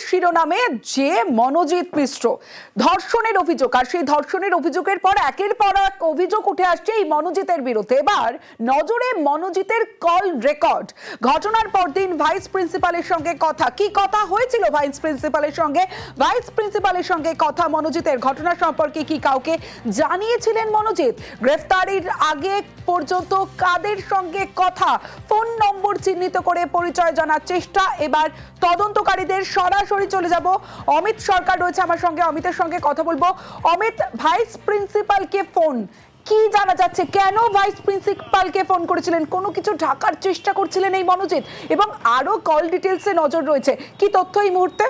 শিরোনামে যে মনোজিৎ মিশ্র ধর্ষণের অভিযোগ, আর সেই ধর্ষণের অভিযোগের পর একের পর এক অভিযোগ উঠে আসছে এই মনোজিতের বিরুদ্ধে। এবার নজরে মনোজিতের কল রেকর্ড। ঘটনার পরদিন ভাইস প্রিন্সিপালের সঙ্গে কথা, কি কথা হয়েছিল ভাইস প্রিন্সিপালের সঙ্গে কথা মনোজিতের, ঘটনা সম্পর্কে কি কাউকে জানিয়েছিলেন মনোজিৎ, গ্রেফতারির আগে পর্যন্ত কাদের সঙ্গে কথা, ফোন নম্বর চিহ্নিত করে পরিচয় জানার চেষ্টা। এবার তদন্তকারীদের সরাসরি চলে যাব, অমিত সরকার রয়েছে আমার সঙ্গে, অমিতের সঙ্গে কথা বলবো। অমিত, ভাইস প্রিন্সিপালকে ফোন, কি জানা যাচ্ছে, কেন ভাইস প্রিন্সিপালকে ফোন করেছিলেন, কোনো কিছু ঢাকার চেষ্টা করছিলেন এই মনোজিৎ, এবং আরো কল ডিটেলসে নজর রয়েছে, কি তথ্য এই মুহূর্তে?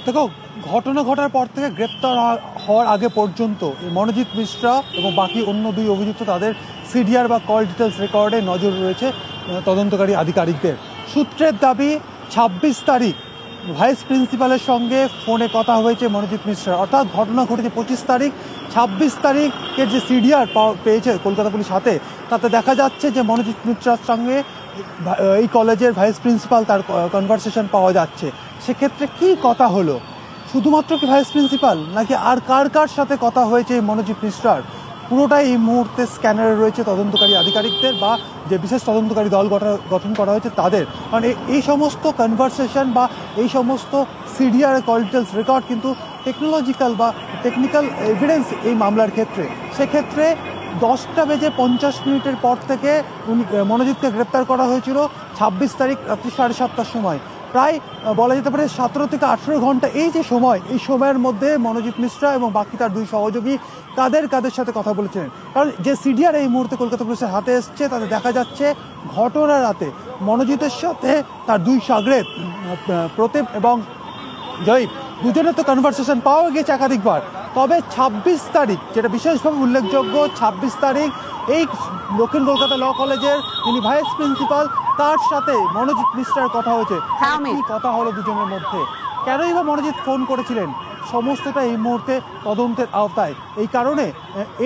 দেখো, ঘটনা ঘটার পর থেকে গ্রেপ্তার হওয়ার আগে পর্যন্ত মনোজিৎ মিশ্রা এবং বাকি অন্য দুই অভিযুক্ত তাদের সিডিআর বা কল ডিটেলস রেকর্ডে নজর রয়েছে তদন্তকারী আধিকারিকদের। সূত্রের দাবি ২৬ তারিখ ভাইস প্রিন্সিপালের সঙ্গে ফোনে কথা হয়েছে মনোজিৎ মিশ্রা, অর্থাৎ ঘটনা ঘটেছে ২৫ তারিখ। ২৬ তারিখের যে সিডিআর পেয়েছে কলকাতা পুলিশ হাতে, তাতে দেখা যাচ্ছে যে মনোজিৎ মিশ্রার সঙ্গে এই কলেজের ভাইস প্রিন্সিপাল তার কনভারসেশন পাওয়া যাচ্ছে। সেক্ষেত্রে কি কথা হলো, শুধুমাত্র কি ভাইস প্রিন্সিপাল নাকি আর কার কার সাথে কথা হয়েছে মনোজিৎ মিশ্রার, পুরোটাই এই মুহূর্তে স্ক্যানারে রয়েছে তদন্তকারী আধিকারিকদের বা যে বিশেষ তদন্তকারী দল গঠন করা হয়েছে তাদের। কারণ এই সমস্ত কনভারসেশন বা এই সমস্ত সিডিআর কল ডিটেলস রেকর্ড কিন্তু টেকনোলজিক্যাল বা টেকনিক্যাল এভিডেন্স এই মামলার ক্ষেত্রে। সেক্ষেত্রে 10:50 পর থেকে মনোজিৎকে গ্রেপ্তার করা হয়েছিল ২৬ তারিখ রাত্রি 7:30টার সময়। প্রায় বলা যেতে পারে 17 থেকে 18 ঘন্টা এই যে সময়, এই সময়ের মধ্যে মনোজিৎ মিশ্রা এবং বাকি তার দুই সহযোগী কাদের সাথে কথা বলেছিলেন। কারণ যে সিডিআর এই মুহূর্তে কলকাতা পুলিশের হাতে এসছে তাতে দেখা যাচ্ছে ঘটনার রাতে মনোজিতের সাথে তার দুই সাগরেদ প্রতীপ এবং জয়ীব দুজনের তো কনভারসেশন পাওয়া গেছে একাধিকবার। তবে ২৬ তারিখ যেটা বিশেষভাবে উল্লেখযোগ্য, ২৬ তারিখ এই দক্ষিণ কলকাতা ল কলেজের যিনি ভাইস প্রিন্সিপাল তার সাথে মনোজিৎ মিশ্রার কথা হয়েছে। কি কথা হলো দুজনের মধ্যে, কেনই বা মনোজিৎ ফোন করেছিলেন, সমস্তটা এই মুহূর্তে তদন্তের আওতায়। এই কারণে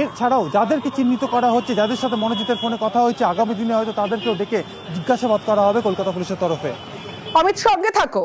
এছাড়াও যাদেরকে চিহ্নিত করা হচ্ছে, যাদের সাথে মনোজিতের ফোনে কথা হয়েছে, আগামী দিনে হয়তো তাদেরকেও ডেকে জিজ্ঞাসাবাদ করা হবে কলকাতা পুলিশের তরফে। অমিত, সঙ্গে থাকো।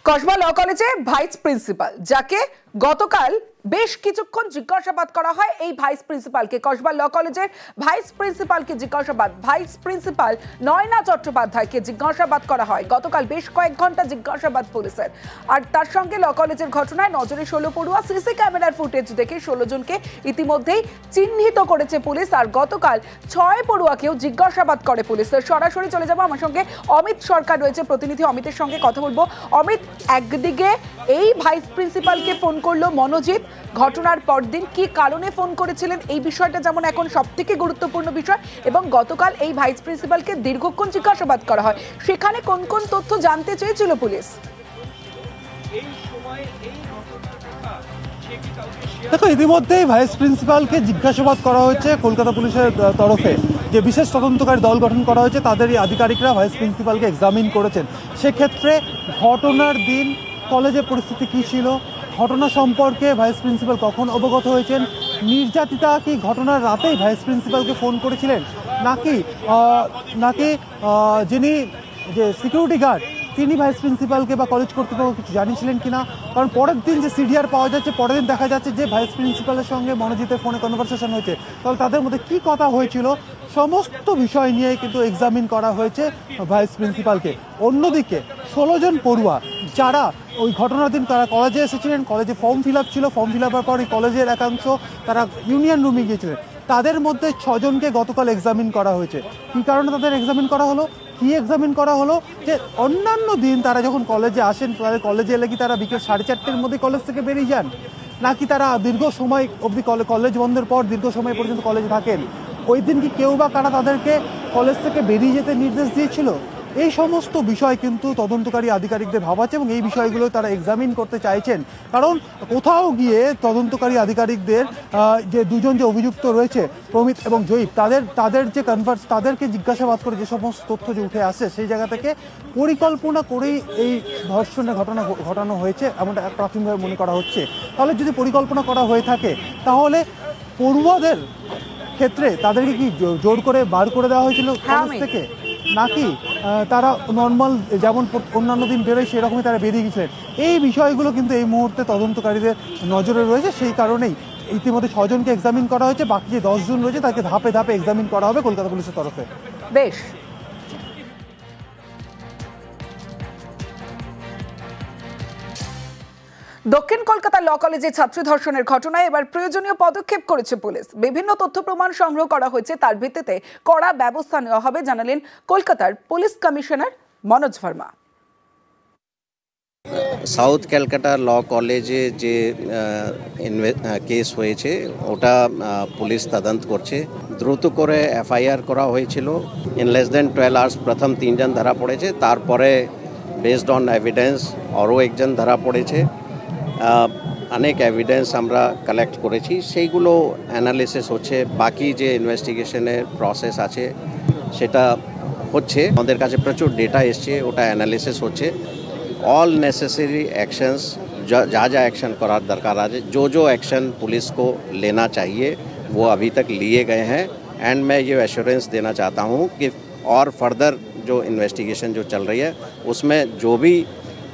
কসবা ল কলেজে ভাইস প্রিন্সিপাল, যাকে গতকাল বেশ কিছুক্ষণ জিজ্ঞাসাবাদ করা হয়, এই ভাইস প্রিন্সিপালকে, কসবা ল কলেজের ভাইস প্রিন্সিপালকে জিজ্ঞাসাবাদ, ভাইস প্রিন্সিপাল নয়না চট্টোপাধ্যায়কে জিজ্ঞাসাবাদ করা হয় গতকাল বেশ কয়েক ঘন্টা জিজ্ঞাসাবাদ পুলিশের। আর তার সঙ্গে ল কলেজের ঘটনায় নজরে 16 পড়ুয়া, সিসি ক্যামেরার ফুটেজ দেখে 16 জনকে ইতিমধ্যেই চিহ্নিত করেছে পুলিশ। আর গতকাল 6 পড়ুয়াকেও জিজ্ঞাসাবাদ করে পুলিশ। সরাসরি চলে যাবো, আমার সঙ্গে অমিত সরকার রয়েছে, প্রতিনিধি অমিতের সঙ্গে কথা বলবো। অমিত, একদিকে এই ভাইস প্রিন্সিপালকে ফোন করলো মনোজিৎ, ঘটনার পরদিন কি কারণে ফোন করেছিলেন এই বিষয়টা যেমন এখন সবথেকে গুরুত্বপূর্ণ বিষয়, এবং গতকাল এই ভাইস প্রিন্সিপালকে দীর্ঘক্ষণ জিজ্ঞাসাবাদ করা হয়, সেখানে কোন কোন তথ্য জানতে চেয়েছিল পুলিশ? দেখো, ইতিমধ্যেই ভাইস প্রিন্সিপালকে জিজ্ঞাসাবাদ করা হয়েছে কলকাতা পুলিশের তরফে। যে বিশেষ তদন্তকারী দল গঠন করা হয়েছে তাদেরই আধিকারিকরা ভাইস প্রিন্সিপালকে এক্সামিন করেছেন। সেক্ষেত্রে ঘটনার দিন কলেজের পরিস্থিতি কী ছিল, ঘটনা সম্পর্কে ভাইস প্রিন্সিপাল কখন অবগত হয়েছেন, নির্যাতিতা কি ঘটনার রাতেই ভাইস প্রিন্সিপালকে ফোন করেছিলেন, নাকি যিনি যে সিকিউরিটি গার্ড তিনি ভাইস প্রিন্সিপালকে বা কলেজ কর্তৃপক্ষ কিছু জানিয়েছিলেন কিনা। কারণ পরের দিন যে সিডিআর পাওয়া যাচ্ছে, পরের দিন দেখা যাচ্ছে যে ভাইস প্রিন্সিপালের সঙ্গে মনোজিতের ফোনে কনভারসেশন হয়েছে, তাহলে তাদের মধ্যে কি কথা হয়েছিল, সমস্ত বিষয় নিয়ে কিন্তু এক্সামিন করা হয়েছে ভাইস প্রিন্সিপালকে। অন্যদিকে 16 জন পড়ুয়া যারা ওই ঘটনার দিন তারা কলেজে এসেছিলেন, কলেজে ফর্ম ফিল আপ ছিল, ফর্ম ফিল আপের পর কলেজের একাংশ তারা ইউনিয়ন রুমে গিয়েছিলেন, তাদের মধ্যে 6 জনকে গতকাল এক্সামিন করা হয়েছে। কী কারণে তাদের এক্সামিন করা হলো, কি এক্সামিন করা হলো, যে অন্যান্য দিন তারা যখন কলেজে আসেন, তাদের কলেজে এলে কি তারা বিকেল 4:30-র মধ্যে কলেজ থেকে বেরিয়ে যান, নাকি তারা দীর্ঘ সময় অবধি কলেজ বন্ধের পর দীর্ঘ সময় পর্যন্ত কলেজে থাকেন, ওই দিন কি কেউ বা কারা তাদেরকে কলেজ থেকে বেরিয়ে যেতে নির্দেশ দিয়েছিল, এই সমস্ত বিষয় কিন্তু তদন্তকারী আধিকারিকদের ভাবাচ্ছে এবং এই বিষয়গুলো তারা এক্সামিন করতে চাইছেন। কারণ কোথাও গিয়ে তদন্তকারী আধিকারিকদের যে দুজন যে অভিযুক্ত রয়েছে প্রমিত এবং জয়ীব, তাদের যে তাদেরকে জিজ্ঞাসাবাদ করে যে সমস্ত তথ্য যে উঠে আসছে সেই জায়গা থেকে পরিকল্পনা করেই এই ধর্ষণের ঘটনা ঘটানো হয়েছে এমনটা প্রাথমিকভাবে মনে করা হচ্ছে। তাহলে যদি পরিকল্পনা করা হয়ে থাকে তাহলে পড়ুয়াদের ক্ষেত্রে তাদেরকে কি জোর করে বার করে দেওয়া হয়েছিল কলেজ থেকে, নাকি তারা নর্মাল যেমন অন্যান্য দিন বেরোয় সেরকমই তারা বেরিয়ে গেছিলেন? এই বিষয়গুলো কিন্তু এই মুহূর্তে তদন্তকারীদের নজরে রয়েছে। সেই কারণেই ইতিমধ্যে 6 জনকে এক্সামিন করা হয়েছে, বাকি যে 10 জন রয়েছে তাকে ধাপে ধাপে এক্সামিন করা হবে কলকাতা পুলিশের তরফে। বেশ, দক্ষিণ কলকাতা ল কলেজে ছাত্রী ধর্ষণের ঘটনায় এবার প্রয়োজনীয় পদক্ষেপ করেছে পুলিশ। বিভিন্ন তথ্য প্রমাণ সংগ্রহ করা হয়েছে, তার ভিত্তিতে কড়া ব্যবস্থা নেওয়া হবে জানালেন কলকাতার police commissioner Manoj Verma. South Calcutta law কলেজে যে কেস হয়েছে ওটা পুলিশ তদন্ত করছে। দ্রুত করে এফআইআর করা হয়েছিল। ইন লেস দেন 12 আওয়ার্স প্রথম 3 জন ধরা পড়েছে, তারপরে বেসড অন এভিডেন্স আরও একজন ধরা পড়েছে। অনেক এভিডেন্স আমরা কালেক্ট করেছি, সেইগুলো অ্যানালিসিস হচ্ছে। বাকি যে ইনভেস্টিগেশনের প্রসেস আছে সেটা হচ্ছে। আমাদের কাছে প্রচুর ডেটা এসছে, ওটা অ্যানালিসিস হচ্ছে। ऑल नेसेसरी एक्शंस जहाँ एक्शन करार दरकार है, जो एक्शन पुलिस को लेना चाहिए वो अभी तक लिए गए हैं। एंड मैं ये एश्योरेंस देना चाहता हूँ कि और फर्दर जो इन्वेस्टिगेशन जो चल रही है उसमें जो भी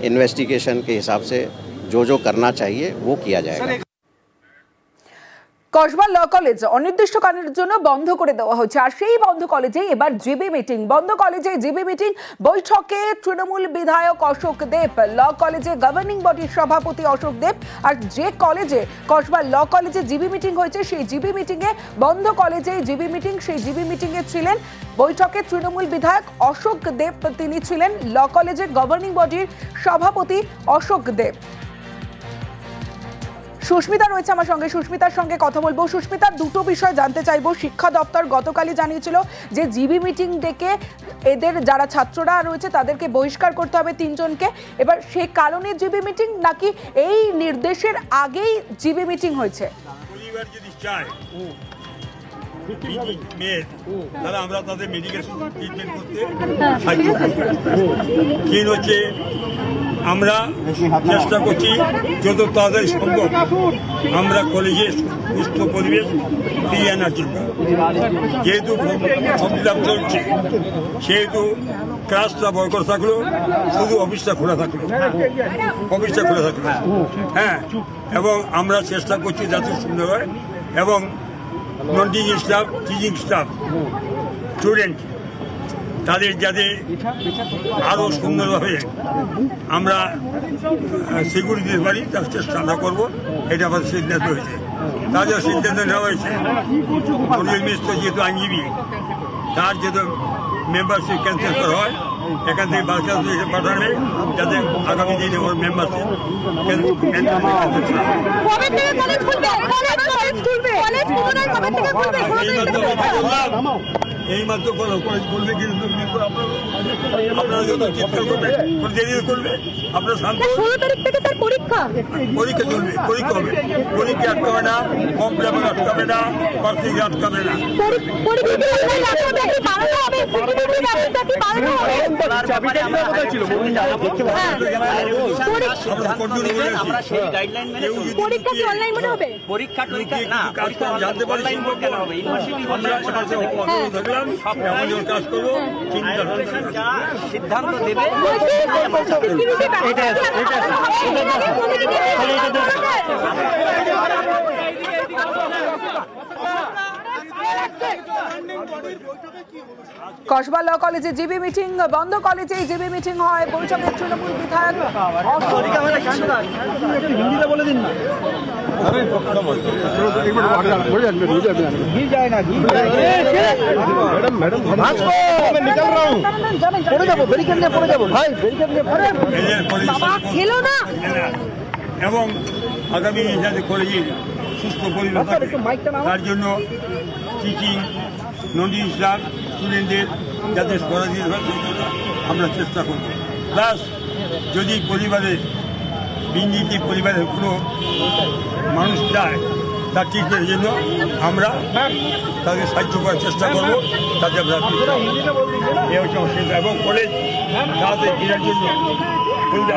इन्वेस्टिगेशन के हिसाब से जो करना चाहिए वो किया जाएगा। কসবা ল কলেজ অনির্দিষ্টকালের জন্য বন্ধ করে দেওয়া হচ্ছে, আর সেই বন্ধ কলেজে এবার জিবি মিটিং। বন্ধ কলেজে জিবি মিটিং বৈঠকে তৃণমূল বিধায়ক অশোক দেব, ল কলেজে গভর্নিং বডির সভাপতি অশোক দেব। আর যে কলেজে কসবা ল কলেজে জিবি মিটিং হয়েছে সেই জিবি মিটিং এ বন্ধ কলেজে জিবি মিটিং, সেই জিবি মিটিং এ ছিলেন বৈঠকে তৃণমূল বিধায়ক অশোক দেব, তিনি ছিলেন ল কলেজের গভর্নিং বডির সভাপতি অশোক দেব। সুস্মিতা রয়েছে আমার সঙ্গে, সুস্মিতার সঙ্গে কথা বলবো। সুস্মিতা, দুটো বিষয় জানতে চাইবো। শিক্ষা দপ্তর গতকালই জানিয়েছিল যে জিবি মিটিং ডেকে এদের যারা ছাত্ররা রয়েছে তাদেরকে বহিষ্কার করতে হবে 3 জনকে। এবার সে কারণে জিবি মিটিং, নাকি এই নির্দেশের আগেই জিবি মিটিং হয়েছে? পরিবার যদি চায় তাহলে আমরা তাদের মেডিকেল ট্রিটমেন্ট করতে সাহায্য কি হচ্ছে, আমরা চেষ্টা করছি যত তাড়াতাড়ি সম্ভব আমরা কলেজে সুস্থ পরিবেশ ফিরিয়ে আনার জন্য। যেহেতু সংবিধান চলছে সেহেতু ক্লাসটা বয়কট থাকলো, শুধু অফিসটা খোলা থাকলো, হ্যাঁ। এবং আমরা চেষ্টা করছি যাতে সুন্দর হয় এবং non teaching staff, teaching staff, student তাদের যাতে আরও সুন্দরভাবে আমরা সিকিউরিটি দিতে পারি তার চেষ্টা আমরা করবো। এটা আমাদের সিদ্ধান্ত হয়েছে। তাদের সিদ্ধান্ত নেওয়া হয়েছে অনিল মিশ্র যেহেতু আইনজীবী, তার যেহেতু মেম্বারশিপ ক্যান্সেল করা হয়, এখান থেকে বার্খাস্ত পাঠাবে যাতে আগামী দিনে ওর মেম্বারশিপ এই মাত্র কলেজ করবে কিন্তু আপনারা যত চিৎকার করবে দেরি করবে। আপনার শান্ত পরীক্ষা চলবে, পরীক্ষা হবে, পরীক্ষা আটকাবে না, কম লেভেল আটকাবে না, পার্থিক আটকাবে না। জানতে পারি দেখলাম কাজ করবো, সিদ্ধান্ত দেবে। কসবা ল কলেজে জিবি মিটিং, বন্ধ কলেজে জিবি মিটিং হয়। বৈঠকে তৃণমূল বিধায়ক এবং আগামী যাতে কলেজে সুস্থ পরিবেশ থাকে তার জন্য টিচিং, নন টিচিং স্টাফ, স্টুডেন্টদের যাতে সরা দিতে হয় সেই জন্য আমরা চেষ্টা করব। প্লাস যদি পরিবারের বিনীতি পরিবারের কোনো মানুষ যায় তার ট্রিটমেন্টের জন্য আমরা তাকে সাহায্য করার চেষ্টা করব, তাতে আমরা এই হচ্ছে অসুবিধা। এবং কলেজ তাদের ঘেরার জন্য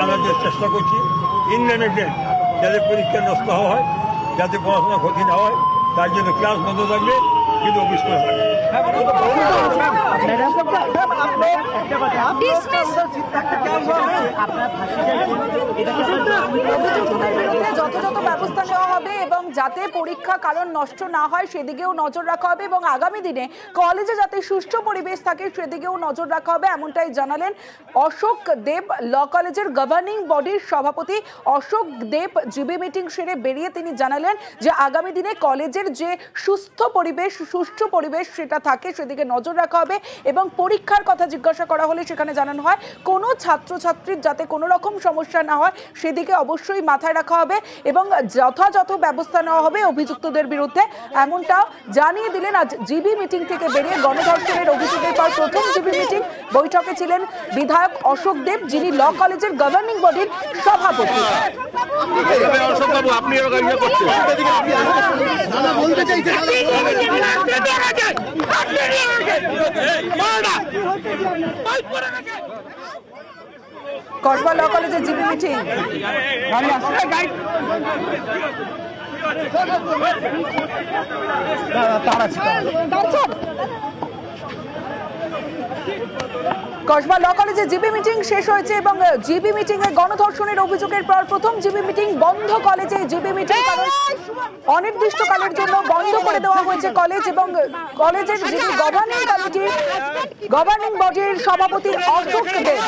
আনার চেষ্টা করছি। ইনভেস্টমেন্ট যাতে পরীক্ষা নষ্ট হওয়া হয়, যাতে পড়াশোনা ক্ষতি না হয়, তার জন্য ক্লাস বন্ধ থাকবে, কিন্তু অফিস করা থাকবে। যথাযথ ব্যবস্থা নেওয়া হবে এবং যাতে পরীক্ষা কারণ নষ্ট না হয় সেদিকেও নজর রাখা হবে এবং আগামী দিনে কলেজে যাতে সুষ্ঠু পরিবেশ থাকে সেদিকেও নজর রাখা হবে, এমনটাই জানালেন অশোক দেব, ল কলেজের গভর্নিং বডির সভাপতি অশোক দেব। জিবি মিটিং সেরে বেরিয়ে তিনি জানালেন যে আগামী দিনে কলেজের যে সুস্থ পরিবেশ সেটা থাকে সেদিকে নজর রাখা হবে এবং পরীক্ষার কথা জিজ্ঞাসা করা হলে সেখানে জানানো হয় কোনো ছাত্রছাত্রীর যাতে কোনো রকম সমস্যা না হয় সেদিকে অবশ্যই মাথায় রাখা হবে এবং যথাযথ ব্যবস্থা নেওয়া হবে অভিযুক্তদের বিরুদ্ধে, এমনটাও জানিয়ে দিলেন। আজ জিবি মিটিং থেকে বেরিয়ে গণধর্ষণের অভিযোগের পর প্রথম জিবি মিটিং বৈঠকে ছিলেন বিধায়ক অশোক দেব, যিনি ল কলেজের গভর্নিং বডির সভাপতি। কসবা ল কলেজের জিবি মিটিং। কসবা ল কলেজে জিবি মিটিং শেষ হয়েছে এবং জিবি মিটিং এ গণধর্ষণের অভিযোগের পর প্রথম জিবি মিটিং বন্ধ কলেজে। জিবি মিটিং অনির্দিষ্টকালের জন্য বন্ধ করে দেওয়া হয়েছে কলেজ এবং কলেজের যিনি গভর্নিং বডির সভাপতি অশোক দেব।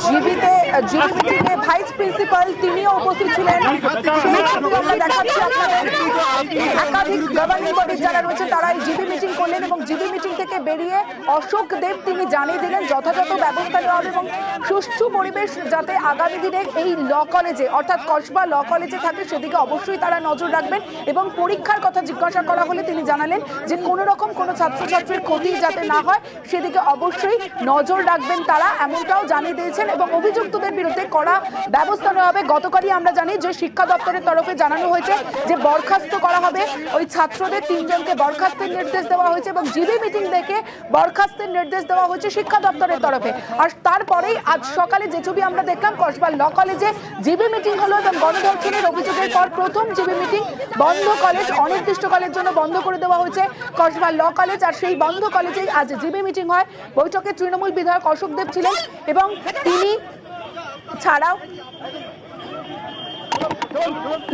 জিবি মিটিংয়ে ভাইস প্রিন্সিপাল তিনিও উপস্থিত ছিলেন। আমরা দেখাচ্ছি আপনাদের একাধিক গভর্নিং বডির যারা রয়েছে তারাই জিবি মিটিং করলেন এবং জিবি মিটিং থেকে বেরিয়ে অশোক দেব তিনি জানিয়ে দিলেন যথাযথ ব্যবস্থা নেওয়া হবে এবং সুষ্ঠু পরিবেশ যাতে আগামী দিনে এই ল কলেজে অর্থাৎ কসবা ল কলেজে থাকে সেদিকে অবশ্যই তারা নজর রাখবেন এবং পরীক্ষার কথা জিজ্ঞাসা করা হলে তিনি জানালেন যে কোনো রকম কোনো ছাত্রছাত্রীর ক্ষতি যাতে না হয় সেদিকে অবশ্যই নজর রাখবেন তারা, এমনটাও জানিয়ে দিয়েছেন এবং অভিযুক্তদের বিরুদ্ধে কড়া ব্যবস্থা নেওয়া হবে। গতকালই আমরা জানি যে শিক্ষা দপ্তরের তরফে জানানো হয়েছে যে বরখাস্ত করা হবে ওই ছাত্রদের 3 জনকে বরখাস্তের নির্দেশ দেওয়া হয়েছে এবং জিবি মিটিং দেখে বরখাস্তের নির্দেশ দেওয়া হয়েছে শিক্ষা দপ্তরের তরফে। আর তারপরেই আজ সকালে যে ছবি আমরা দেখলাম কসবা ল কলেজে জিবি মিটিং হলো এবং গণধর্ষণের অভিযোগের পর প্রথম জিবি মিটিং বন্ধ কলেজ, অনির্দিষ্টকালের জন্য বন্ধ করে দেওয়া হয়েছে কসবা ল কলেজ। আর সেই বন্ধ কলেজেই আজ জিবি মিটিং হয়। বৈঠকে তৃণমূল বিধায়ক অশোক দেব ছিলেন এবং তিনি ছাড়াও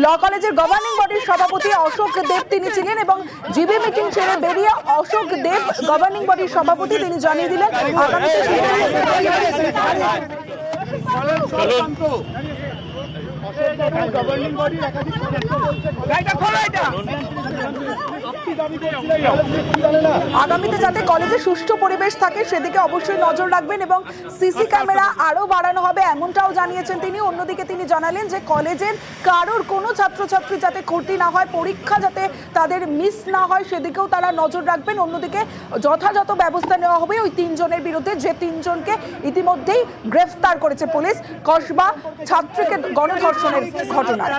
ল কলেজের গভর্নিং বডির সভাপতি অশোক দেব তিনি ছিলেন এবং জিবি মিটিং ছেড়ে বেরিয়ে অশোক দেব গভর্নিং বডির সভাপতি তিনি জানিয়ে দিলেন আগামীতে আগামীতে যাতে কলেজে সুষ্ঠু পরিবেশ থাকে সেদিকে অবশ্যই নজর রাখবেন এবং সিসি ক্যামেরা আরো বাড়ানো হবে এমনটাও জানিয়েছেন তিনি। অন্যদিকে তিনি জানালেন যে কলেজের কারোর কোনো ছাত্রছাত্রী যাতে ক্ষতি না হয়, পরীক্ষা যাতে তাদের মিস না হয় সেদিকেও তারা নজর রাখবেন। অন্যদিকে যথাযথ ব্যবস্থা নেওয়া হবে ওই 3 জনের বিরুদ্ধে, যে 3 জনকে ইতিমধ্যেই গ্রেফতার করেছে পুলিশ কসবা ছাত্রীকে গণধর্ষণের ঘটনায়।